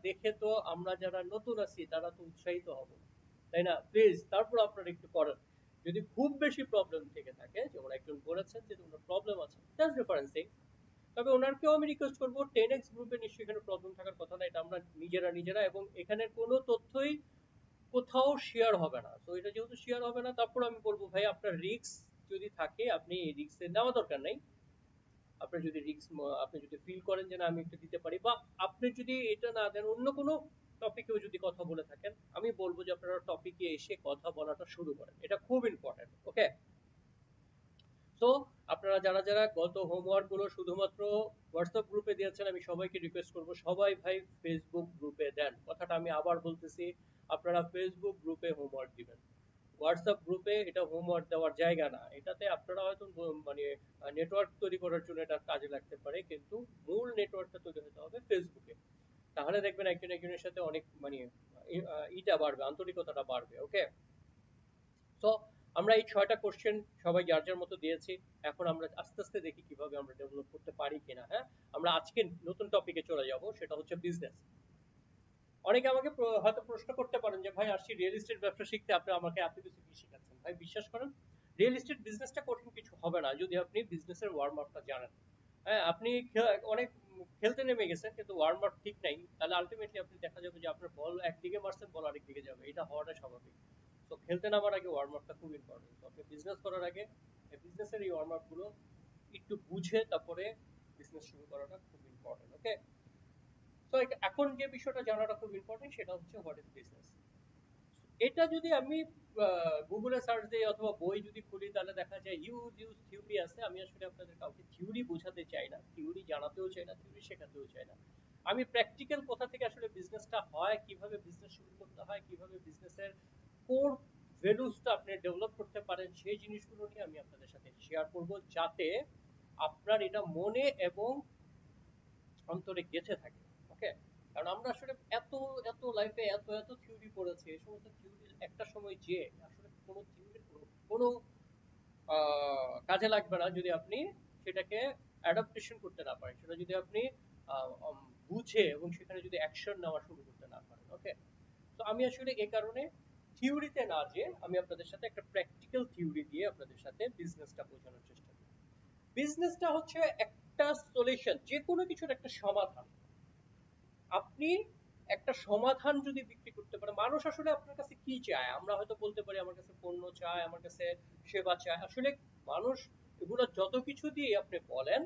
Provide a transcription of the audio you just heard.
দেখে তো আমরা যারা নতুন আছি তারা তো উৎসাহিত হব, তাই না? প্লিজ তারপর আপনারা একটু করেন। যদি খুব বেশি প্রবলেম থেকে থাকে, যেমন একজন বলেছেন যে ওনার প্রবলেম আছে, দ্যাটস ডিফারেন্ট থিং। তবে ওনারকেও আমি রিকোয়েস্ট করবো 10x গ্রুপে নিশ্চয়ই এখানে প্রবলেম থাকার কথা না, এটা আমরা নিজেরা এবং এখানে কোনো তথ্যই কোথাও শেয়ার হবে না। তো এটা যেহেতু শেয়ার হবে না, তারপর আমি বলবো ভাই আপনার রিস্ক যদি থাকে আপনি এই রিস্ক নেওয়া দরকার নাই। আপনার যদি রিস্ক, আপনি যদি ফিল করেন যে না আমি একটু দিতে পারি, বা আপনি যদি এটা না দেন অন্য কোনো টপিকেও যদি কথা বলে থাকেন, আমি বলবো যে আপনারা টপিকে এসে কথা বলাটা শুরু করেন, এটা খুব ইম্পর্টেন্ট। ওকে, সো আপনারা যারা গত হোমওয়ার্ক গুলো শুধুমাত্র হোয়াটসঅ্যাপ গ্রুপে দিয়েছেন, আমি সবাইকে রিকোয়েস্ট করব সবাই ভাই ফেসবুক গ্রুপে দেন। কথাটা আমি আবার বলতেছি, আপনারা ফেসবুক গ্রুপে হোমওয়ার্ক দিবেন। হোয়াটসঅ্যাপ গ্রুপে এটা হোমওয়ার্ক দেওয়ার জায়গা না। এটাতে আপনারা হয়তো মানে নেটওয়ার্ক তৈরি করার জন্য এটা কাজে লাগতে পারে, কিন্তু মূল নেটওয়ার্কটা তৈরি হতে হবে ফেসবুকে। তাহলে দেখবেন একজন একজনের সাথে অনেক মানে ইটা বাড়বে, আন্তরিকতাটা বাড়বে। ওকে, তো আমরা এই 6টা কোশ্চেন সবাই যার যার মতো দিয়েছি। এখন আমরা আস্তে আস্তে দেখি কিভাবে আমরা ডেভেলপ করতে পারি কিনা। হ্যাঁ, আমরা আজকে নতুন টপিকে চলে যাব, সেটা হচ্ছে বিজনেস। অনেকে আমাকে হয়তো প্রশ্ন করতে পারেন যে ভাই আসছি রিয়েল এস্টেট ব্যবসা শিখতে, আপনি আমাকে এত কিছু কি শেখাচ্ছেন। ভাই বিশ্বাস করেন, রিয়েল এস্টেট বিজনেসটা কঠিন কিছু হবে না যদি আপনি বিজনেসের ওয়ার্ম আপটা জানেন। হ্যাঁ, আপনি অনেক খেলতে নেমে গেছেন কিন্তু ওয়ার্ম আপ ঠিক নাই, তাহলে আলটিমেটলি আপনি দেখা যাবে যে আপনার বল একদিকে মারছেন, বল আরেক দিকে যাবে, এটা হওয়াটা স্বাভাবিক। তো খেলতে নামার আগে ওয়ার্ম আপটা খুব ইম্পর্টেন্ট। তো আপনি বিজনেস করার আগে বিজনেসের এই ওয়ার্ম আপ গুলো একটু বুঝে তারপরে বিজনেস শুরু করাটা খুব ইম্পর্টেন্ট। ওকে, তো এখন যে বিষয়টা জানাটা খুব ইম্পর্টেন্ট সেটা হচ্ছে হোয়াট ইজ বিজনেস। এটা যদি আমি গুগলে সার্চ দিই অথবা বই যদি খুলি, তাহলে দেখা যায় হিউজ হিউজ থিওরি আছে। আমি আসলে আপনাদের কাউকে থিওরি বোঝাতে চাই না, থিওরি জানাতেও চাই না, থিওরি শেখাতেও চাই না। আমি প্র্যাকটিক্যাল কোথা থেকে আসলে বিজনেসটা হয়, কিভাবে বিজনেস শুরু করতে হয়, কিভাবে বিজনেসের কোর ভ্যালুসটা আপনি ডেভেলপ করতে পারেন, সেই জিনিসগুলো নিয়ে আমি আপনাদের সাথে শেয়ার করব, যাতে আপনার এটা মনে এবং অন্তরে গেঁথে থাকে। ওকে, কারণ আমরা আসলে এত এত লাইফে এত এত থিওরি পড়েছি, এই সমস্ত থিওরি একটা সময় যে আসলে কোনো থিওরির কোনো কাজে লাগবে না যদি আপনি সেটাকে অ্যাডাপ্টেশন করতে না পারেন, সেটা যদি আপনি বুঝে এবং সেখানে যদি অ্যাকশন নেওয়া শুরু করতে না পারেন। ওকে, তো আমি আসলে এই কারণে থিওরিতে না যে আমি আপনাদের সাথে একটা প্র্যাকটিক্যাল থিওরি দিয়ে আপনাদের সাথে বিজনেসটা বোঝানোর চেষ্টা করি। বিজনেসটা হচ্ছে একটা সলিউশন, যে কোনো কিছুর একটা সমাধান। আপনি একটা সমাধান যদি বিক্রি করতে পারেন, মানুষ আসলে আপনার কাছে কি চায়? আমরা হয়তো বলতে পারি আমার কাছে পণ্য চায়, আমার কাছে সেবা চায়। আসলে মানুষ এগুলো যত কিছু দিয়ে আপনি বলেন,